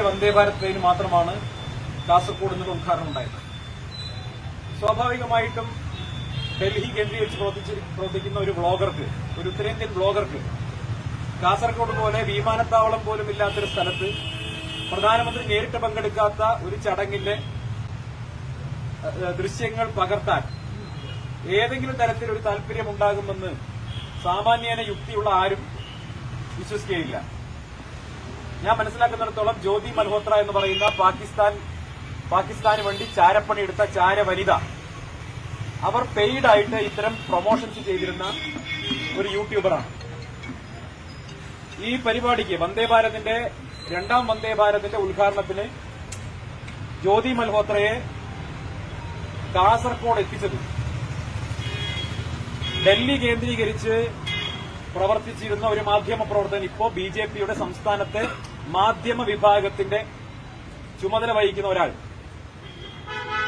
Vande Bharat train മാത്രമാണ് കാസർഗോഡ് നിന്ന് ഉദ്ഘാടനം ഉണ്ടായത്. സ്വാഭാവികമായിട്ടും ഡൽഹി കേന്ദ്രീകരിച്ച് പ്രവർത്തിക്കുന്ന ഒരു ബ്ലോഗർക്ക്, ഒരു ഉത്തരേന്ത്യൻ ബ്ലോഗർക്ക് കാസർഗോഡ് പോലെ വിമാനത്താവളം പോലും ഇല്ലാത്തൊരു സ്ഥലത്ത് പ്രധാനമന്ത്രി നേരിട്ട് പങ്കെടുക്കാത്ത ഒരു ചടങ്ങിന്റെ ദൃശ്യങ്ങൾ പകർത്താൻ ഏതെങ്കിലും തരത്തിലൊരു താല്പര്യമുണ്ടാകുമെന്ന് സാമാന്യേന യുക്തിയുള്ള ആരും വിശ്വസിക്കുകയില്ല. ഞാൻ മനസ്സിലാക്കുന്നിടത്തോളം ജ്യോതി മൽഹോത്ര എന്ന് പറയുന്ന പാകിസ്ഥാന് വേണ്ടി ചാരപ്പണിയെടുത്ത ചാരവനിത, അവർ പെയ്ഡായിട്ട് ഇത്തരം പ്രൊമോഷൻസ് ചെയ്തിരുന്ന ഒരു യൂട്യൂബറാണ്. ഈ പരിപാടിക്ക് രണ്ടാം വന്ദേ ഭാരതിന്റെ ഉദ്ഘാടനത്തിന് ജ്യോതി മൽഹോത്രയെ കാസർഗോഡ് എത്തിച്ചത് ഡൽഹി കേന്ദ്രീകരിച്ച് പ്രവർത്തിച്ചിരുന്ന ഒരു മാധ്യമ പ്രവർത്തകൻ, ഇപ്പോ ബിജെപിയുടെ സംസ്ഥാനത്തെ മാധ്യമ വിഭാഗത്തിന്റെ ചുമതല വഹിക്കുന്ന ഒരാൾ,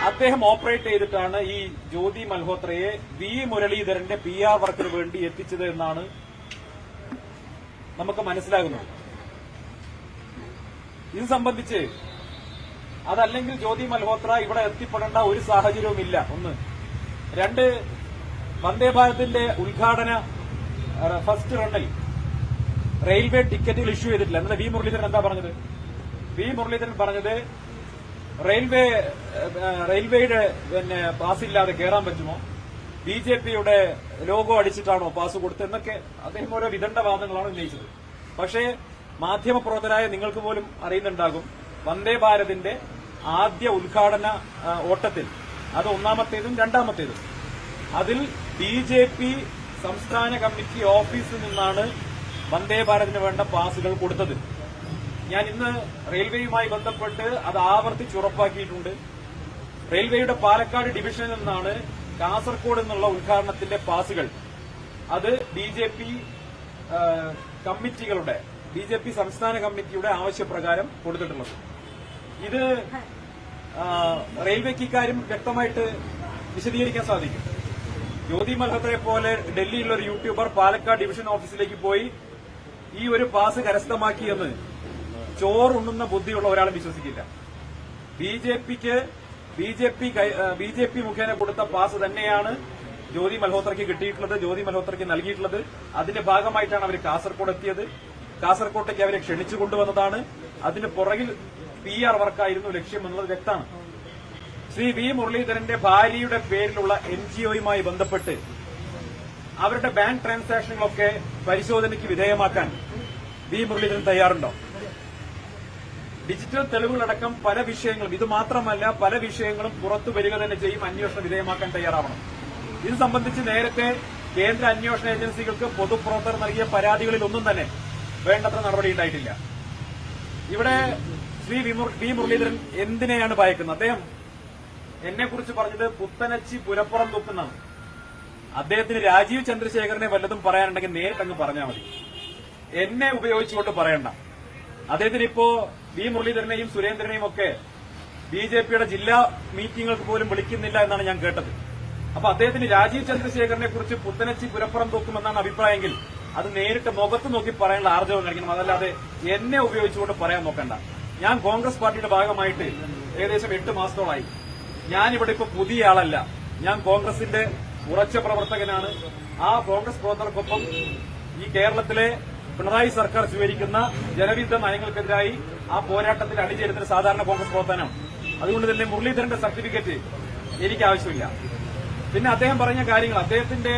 അദ്ദേഹം ഓപ്പറേറ്റ് ചെയ്തിട്ടാണ് ഈ ജ്യോതി മൽഹോത്രയെ വി മുരളീധരന്റെ PR വർക്കിന് വേണ്ടി എത്തിച്ചത് എന്നാണ് നമുക്ക് മനസ്സിലാകുന്നത്. ഇത് സംബന്ധിച്ച് അതല്ലെങ്കിൽ ജ്യോതി മൽഹോത്ര ഇവിടെ എത്തിപ്പെടേണ്ട ഒരു സാഹചര്യവുമില്ല. ഒന്ന്. രണ്ട്, വന്ദേ ഭാരതിന്റെ ഉദ്ഘാടന ഫസ്റ്റ് റണ്ണിൽ റെയിൽവേ ടിക്കറ്റുകൾ ഇഷ്യൂ ചെയ്തിട്ടില്ല. എന്നാൽ വി മുരളീധരൻ എന്താ പറഞ്ഞത്? വി മുരളീധരൻ പറഞ്ഞത് റെയിൽവേയുടെ പാസില്ലാതെ കയറാൻ പറ്റുമോ, ബിജെപിയുടെ ലോഗോ അടിച്ചിട്ടാണോ പാസ് കൊടുത്തത് എന്നൊക്കെ അദ്ദേഹം ഓരോ വിദണ്ഡവാദങ്ങളാണ് ഉന്നയിച്ചത്. പക്ഷേ മാധ്യമപ്രവർത്തകരായ നിങ്ങൾക്ക് പോലും അറിയുന്നുണ്ടാകും, വന്ദേ ഭാരതിന്റെ ആദ്യ ഉദ്ഘാടന ഓട്ടത്തിൽ, അത് ഒന്നാമത്തേതും രണ്ടാമത്തേതും, അതിൽ ബിജെപി സംസ്ഥാന കമ്മിറ്റി ഓഫീസിൽ നിന്നാണ് വന്ദേ ഭാരതിന് വേണ്ട പാസുകൾ കൊടുത്തത്. ഞാൻ ഇന്ന് റെയിൽവേയുമായി ബന്ധപ്പെട്ട് അത് ആവർത്തിച്ച് ഉറപ്പാക്കിയിട്ടുണ്ട്. റെയിൽവേയുടെ പാലക്കാട് ഡിവിഷനിൽ നിന്നാണ് കാസർഗോഡ് എന്നുള്ള ഉദ്ഘാടനത്തിന്റെ പാസുകൾ അത് ബിജെപി സംസ്ഥാന കമ്മിറ്റിയുടെ ആവശ്യപ്രകാരം കൊടുത്തിട്ടുള്ളത്. ഇത് റെയിൽവേക്ക് ഇക്കാര്യം വ്യക്തമായിട്ട് വിശദീകരിക്കാൻ സാധിക്കും. ജ്യോതി മൽഹോത്രയെ പോലെ ഡൽഹിയിലുള്ള ഒരു യൂട്യൂബർ പാലക്കാട് ഡിവിഷൻ ഓഫീസിലേക്ക് പോയി ഈ ഒരു പാസ് കരസ്ഥമാക്കിയെന്ന് ചോറുണ്ണുന്ന ബുദ്ധിയുള്ള ഒരാളും വിശ്വസിക്കില്ല. ബിജെപി മുഖേന കൊടുത്ത പാസ് തന്നെയാണ് ജ്യോതി മൽഹോത്രയ്ക്ക് കിട്ടിയിട്ടുള്ളത്, ജ്യോതി മൽഹോത്രയ്ക്ക് നൽകിയിട്ടുള്ളത്. അതിന്റെ ഭാഗമായിട്ടാണ് അവർ കാസർഗോഡ് എത്തിയത്. കാസർകോട്ടേക്ക് അവരെ ക്ഷണിച്ചു കൊണ്ടുവന്നതാണ്. അതിന് പുറകിൽ PR വർക്കായിരുന്നു ലക്ഷ്യം എന്നുള്ളത് വ്യക്തമാണ്. ശ്രീ വി മുരളീധരന്റെ ഭാര്യയുടെ പേരിലുള്ള NGOയുമായി ബന്ധപ്പെട്ട് അവരുടെ ബാങ്ക് ട്രാൻസാക്ഷനുകളൊക്കെ പരിശോധനയ്ക്ക് വിധേയമാക്കാൻ വി മുരളീധരൻ തയ്യാറുണ്ടോ? ഡിജിറ്റൽ തെളിവുകളടക്കം പല വിഷയങ്ങളും, ഇത് മാത്രമല്ല പല വിഷയങ്ങളും പുറത്തു വരിക തന്നെ ചെയ്യും, അന്വേഷണ വിധേയമാക്കാൻ തയ്യാറാവണം. ഇത് സംബന്ധിച്ച് നേരത്തെ കേന്ദ്ര അന്വേഷണ ഏജൻസികൾക്ക് പൊതുപ്രവർത്തകർ നൽകിയ പരാതികളിലൊന്നും തന്നെ വേണ്ടത്ര നടപടിയുണ്ടായിട്ടില്ല. ഇവിടെ ശ്രീ വി മുരളീധരൻ എന്തിനെയാണ് ഭയക്കുന്നത്? അദ്ദേഹം എന്നെക്കുറിച്ച് പറഞ്ഞത് പുത്തനച്ചി പുരപ്പുറം തുപ്പുന്നാണ്. അദ്ദേഹത്തിന് രാജീവ് ചന്ദ്രശേഖരനെ വല്ലതും പറയാനുണ്ടെങ്കിൽ നേരിട്ടങ്ങ് പറഞ്ഞാൽ മതി, എന്നെ ഉപയോഗിച്ചുകൊണ്ട് പറയണ്ട. അദ്ദേഹത്തിന് ഇപ്പോ വി മുരളീധരനെയും സുരേന്ദ്രനെയും ഒക്കെ ബിജെപിയുടെ ജില്ലാ മീറ്റിംഗുകൾക്ക് പോലും വിളിക്കുന്നില്ല എന്നാണ് ഞാൻ കേട്ടത്. അപ്പൊ അദ്ദേഹത്തിന് രാജീവ് ചന്ദ്രശേഖരനെ കുറിച്ച് പുത്തനച്ചി പുരപ്പുറം തൂക്കുമെന്നാണ് അഭിപ്രായമെങ്കിൽ അത് നേരിട്ട് മുഖത്ത് നോക്കി പറയാനുള്ള ആർജവം കാണിക്കണം, അതല്ലാതെ എന്നെ ഉപയോഗിച്ചുകൊണ്ട് പറയാൻ നോക്കണ്ട. ഞാൻ കോൺഗ്രസ് പാർട്ടിയുടെ ഭാഗമായിട്ട് ഏകദേശം 8 മാസത്തോളായി. ഞാനിവിടെ ഇപ്പൊ പുതിയ ആളല്ല, ഞാൻ കോൺഗ്രസിന്റെ ഉറച്ച പ്രവർത്തകനാണ്. ആ കോൺഗ്രസ് പ്രവർത്തകർക്കൊപ്പം ഈ കേരളത്തിലെ പിണറായി സർക്കാർ സ്വീകരിക്കുന്ന ജനവിരുദ്ധ നയങ്ങൾക്കെതിരായി ആ പോരാട്ടത്തിൽ അണിചേരുന്ന സാധാരണ കോൺഗ്രസ് പ്രവർത്തനമാണ്. അതുകൊണ്ട് തന്നെ മുരളീധരന്റെ സർട്ടിഫിക്കറ്റ് എനിക്ക് ആവശ്യമില്ല. പിന്നെ അദ്ദേഹം പറഞ്ഞ കാര്യങ്ങൾ, അദ്ദേഹത്തിന്റെ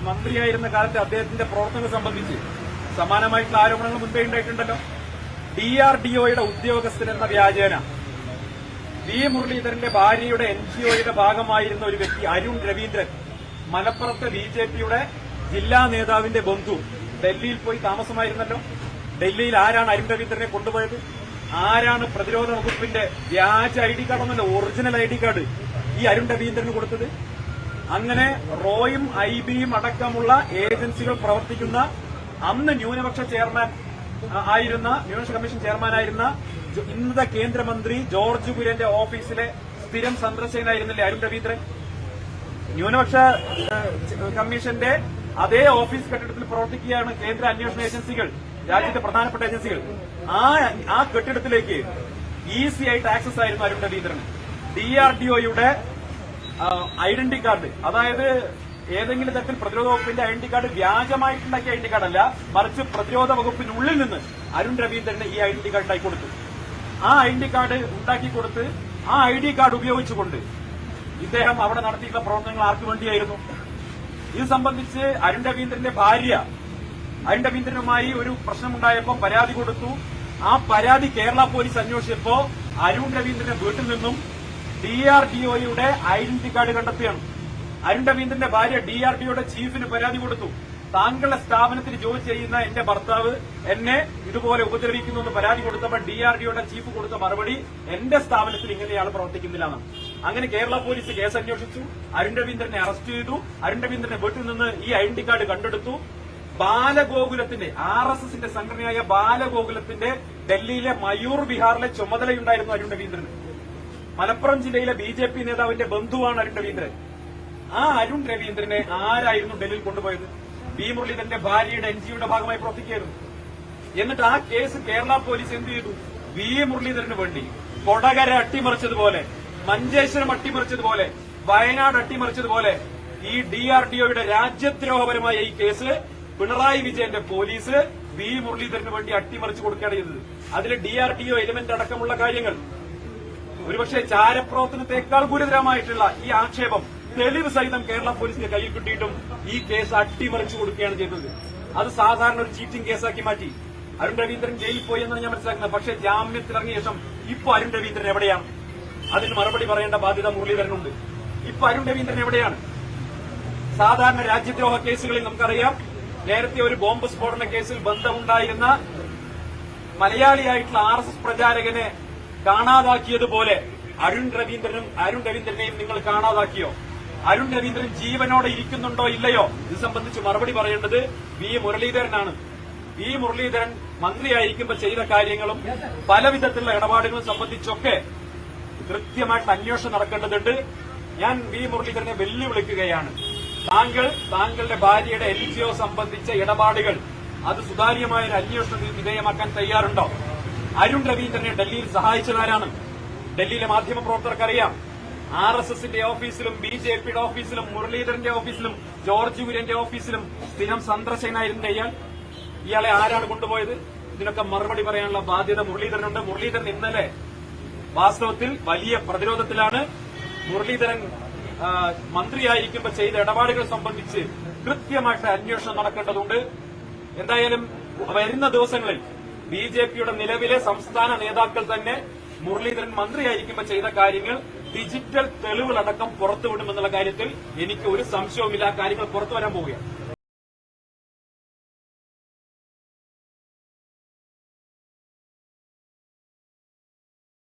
മന്ത്രിയായിരുന്ന കാലത്ത് അദ്ദേഹത്തിന്റെ പ്രവർത്തനം സംബന്ധിച്ച് സമാനമായിട്ടുള്ള ആരോപണങ്ങൾ മുൻപേ ഉണ്ടായിട്ടുണ്ടല്ലോ. DRDOയുടെ ഉദ്യോഗസ്ഥനെന്ന വ്യാജേന വി മുരളീധരന്റെ ഭാര്യയുടെ NGOയുടെ ഭാഗമായിരുന്ന ഒരു വ്യക്തി അരുൺ രവീന്ദ്രൻ, മലപ്പുറത്തെ BJPയുടെ ജില്ലാ നേതാവിന്റെ ബന്ധു, ഡൽഹിയിൽ പോയി താമസമായിരുന്നല്ലോ. ഡൽഹിയിൽ ആരാണ് അരുൺ രവീന്ദ്രനെ കൊണ്ടുപോയത്? ആരാണ് പ്രതിരോധ വകുപ്പിന്റെ വ്യാജ ID കാർഡ് എന്നല്ല, ഒറിജിനൽ ID കാർഡ് ഈ അരുൺ രവീന്ദ്രന് കൊടുത്തത്? അങ്ങനെ റോയും IBയും അടക്കമുള്ള ഏജൻസികൾ പ്രവർത്തിക്കുന്ന, അന്ന് ന്യൂനപക്ഷ കമ്മീഷൻ ചെയർമാനായിരുന്ന ഇന്നത്തെ കേന്ദ്രമന്ത്രി ജോർജ് കുര്യന്റെ ഓഫീസിലെ സ്ഥിരം സന്ദർശകനായിരുന്നില്ലേ അരുൺ രവീന്ദ്രൻ? ന്യൂനപക്ഷ കമ്മീഷന്റെ അതേ ഓഫീസ് കെട്ടിടത്തിൽ പ്രവർത്തിക്കുകയാണ് കേന്ദ്ര അന്വേഷണ ഏജൻസികൾ. രാജ്യത്തെ പ്രധാനപ്പെട്ട ഏജൻസികൾ. ആ കെട്ടിടത്തിലേക്ക് ഈസി ആയിട്ട് ആക്സസ് ആയിരുന്നു അരുൺ രവീന്ദ്രന്. DRDOയുടെ ഐഡന്റിറ്റി കാർഡ്, അതായത് ഏതെങ്കിലും തരത്തിൽ പ്രതിരോധ വകുപ്പിന്റെ ഐഡന്റി കാർഡ് വ്യാജമായിട്ടുണ്ടാക്കിയ ഐഡന്റി കാർഡ് അല്ല, മറിച്ച് പ്രതിരോധ വകുപ്പിനുള്ളിൽ നിന്ന് അരുൺ രവീന്ദ്രന് ഈ ഐഡന്റി കാർഡ് ഉണ്ടാക്കി കൊടുത്തു. ആ ഐഡന്റി കാർഡ് ഉണ്ടാക്കി കൊടുത്ത് ആ ID കാർഡ് ഉപയോഗിച്ചുകൊണ്ട് ഇദ്ദേഹം അവിടെ നടത്തിയിട്ടുള്ള പ്രവർത്തനങ്ങൾ ആർക്കു വേണ്ടിയായിരുന്നു? ഇത് സംബന്ധിച്ച് അരുൺ രവീന്ദ്രന്റെ ഭാര്യ അരുൺ രവീന്ദ്രനുമായി ഒരു പ്രശ്നമുണ്ടായപ്പോൾ പരാതി കൊടുത്തു. ആ പരാതി കേരള പോലീസ് അന്വേഷിച്ചപ്പോ അരുൺ രവീന്ദ്രന്റെ വീട്ടിൽ നിന്നും DRDOയുടെ ഐഡന്റിറ്റി കാർഡ് കണ്ടെത്തിയാണ്. അരുൺ രവീന്ദ്രന്റെ ഭാര്യ DRDOയുടെ ചീഫിന് പരാതി കൊടുത്തു. താങ്കളുടെ സ്ഥാപനത്തിൽ ജോലി ചെയ്യുന്ന എന്റെ ഭർത്താവ് എന്നെ ഇതുപോലെ ഉപദ്രവിക്കുന്നു എന്ന് പരാതി കൊടുത്തപ്പോൾ DRDOയുടെ ചീഫ് കൊടുത്ത മറുപടി എന്റെ സ്ഥാപനത്തിൽ ഇങ്ങനെയാൾ പ്രവർത്തിക്കുന്നില്ല എന്നാണ്. അങ്ങനെ കേരള പോലീസ് കേസ് അന്വേഷിച്ചു. അരുൺ രവീന്ദ്രനെ അറസ്റ്റ് ചെയ്തു. അരുൺ രവീന്ദ്രന്റെ വീട്ടിൽ നിന്ന് ഈ ഐഡന്റി കാർഡ് കണ്ടെടുത്തു. ബാലഗോകുലത്തിന്റെ RSSന്റെ സംഘടനയായ ബാലഗോകുലത്തിന്റെ ഡൽഹിയിലെ മയൂർ ബിഹാറിലെ ചുമതലയുണ്ടായിരുന്നു അരുൺ രവീന്ദ്രന്. മലപ്പുറം ജില്ലയിലെ BJP നേതാവിന്റെ ബന്ധുവാണ് അരുൺ രവീന്ദ്രൻ. ആ അരുൺ രവീന്ദ്രനെ ആരായിരുന്നു ഡൽഹിയിൽ കൊണ്ടുപോയത്? വി മുരളീധരന്റെ ഭാര്യയുടെ NGOയുടെ ഭാഗമായി പ്രവർത്തിക്കുകയായിരുന്നു. എന്നിട്ട് ആ കേസ് കേരള പോലീസ് എന്ത് ചെയ്തു? വി മുരളീധരന് വേണ്ടി കൊടകര അട്ടിമറിച്ചതുപോലെ, മഞ്ചേശ്വരം അട്ടിമറിച്ചതുപോലെ, വയനാട് അട്ടിമറിച്ചതുപോലെ ഈ DRDOയുടെ രാജ്യദ്രോഹപരമായ ഈ കേസ് പിണറായി വിജയന്റെ പോലീസ് വി മുരളീധരന് വേണ്ടി അട്ടിമറിച്ചു കൊടുക്കുകയാണ് ചെയ്തത്. അതിൽ DRDO എലിമെന്റ് അടക്കമുള്ള കാര്യങ്ങൾ, ഒരുപക്ഷെ ചാരപ്രവർത്തനത്തെക്കാൾ ഗുരുതരമായിട്ടുള്ള ഈ ആക്ഷേപം തെളിവ് സഹിതം കേരള പോലീസിന്റെ കയ്യിൽ കിട്ടിയിട്ടും ഈ കേസ് അട്ടിമറിച്ചു കൊടുക്കുകയാണ് ചെയ്തത്. അത് സാധാരണ ഒരു ചീറ്റിംഗ് കേസാക്കി മാറ്റി. അരുൺ രവീന്ദ്രൻ ജയിലിൽ പോയി എന്നാണ് ഞാൻ മനസ്സിലാക്കുന്നത്. പക്ഷേ ജാമ്യത്തിലിറങ്ങിയ ശേഷം ഇപ്പൊ അരുൺ രവീന്ദ്രൻ എവിടെയാണ്? അതിന് മറുപടി പറയേണ്ട ബാധ്യത മുരളീധരനുണ്ട്. ഇപ്പൊ അരുൺ രവീന്ദ്രൻ എവിടെയാണ്? സാധാരണ രാജ്യദ്രോഹ കേസുകളിൽ നമുക്കറിയാം, നേരത്തെ ഒരു ബോംബ് സ്ഫോടന കേസിൽ ബന്ധമുണ്ടായിരുന്ന മലയാളിയായിട്ടുള്ള RSS പ്രചാരകനെ കാണാതാക്കിയതുപോലെ അരുൺ രവീന്ദ്രനെയും നിങ്ങൾ കാണാതാക്കിയോ? അരുൺ രവീന്ദ്രൻ ജീവനോടെ ഇരിക്കുന്നുണ്ടോ ഇല്ലയോ? ഇത് സംബന്ധിച്ച് മറുപടി പറയേണ്ടത് വി മുരളീധരനാണ്. വി മുരളീധരൻ മന്ത്രിയായിരിക്കുമ്പോൾ ചെയ്ത കാര്യങ്ങളും പല വിധത്തിലുള്ള ഇടപാടുകളും സംബന്ധിച്ചൊക്കെ കൃത്യമായിട്ട് അന്വേഷണം നടക്കേണ്ടതുണ്ട്. ഞാൻ വി മുരളീധരനെ വെല്ലുവിളിക്കുകയാണ്. താങ്കളുടെ ഭാര്യയുടെ NGO സംബന്ധിച്ച ഇടപാടുകൾ അത് സുതാര്യമായ ഒരു അന്വേഷണത്തിന് വിധേയമാക്കാൻ തയ്യാറുണ്ടോ? അരുൺ രവീന്ദ്രനെ ഡൽഹിയിൽ സഹായിച്ചതാരാണ്? ഡൽഹിയിലെ മാധ്യമപ്രവർത്തകർക്കറിയാം. RSSന്റെ ഓഫീസിലും BJPയുടെ ഓഫീസിലും മുരളീധരന്റെ ഓഫീസിലും ജോർജ് കുര്യന്റെ ഓഫീസിലും സ്ഥിരം സന്ദർശകനായിരുന്ന ഇയാളെ ആരാണ് കൊണ്ടുപോയത്? ഇതിനൊക്കെ മറുപടി പറയാനുള്ള ബാധ്യത മുരളീധരനുണ്ട്. മുരളീധരൻ ഇന്നലെ വാസ്തവത്തിൽ വലിയ പ്രതിരോധത്തിലാണ്. മുരളീധരൻ മന്ത്രിയായിരിക്കുമ്പോൾ ചെയ്ത ഇടപാടുകൾ സംബന്ധിച്ച് കൃത്യമായിട്ട് അന്വേഷണം നടക്കേണ്ടതുണ്ട്. എന്തായാലും വരുന്ന ദിവസങ്ങളിൽ BJPയുടെ നിലവിലെ സംസ്ഥാന നേതാക്കൾ തന്നെ മുരളീധരൻ മന്ത്രിയായിരിക്കുമ്പോൾ ചെയ്ത കാര്യങ്ങൾ ഡിജിറ്റൽ തെളിവുകളടക്കം പുറത്തുവിടുമെന്നുള്ള കാര്യത്തിൽ എനിക്ക് ഒരു സംശയവുമില്ല. കാര്യങ്ങൾ പുറത്തുവരാൻ പോവുകയാണ്.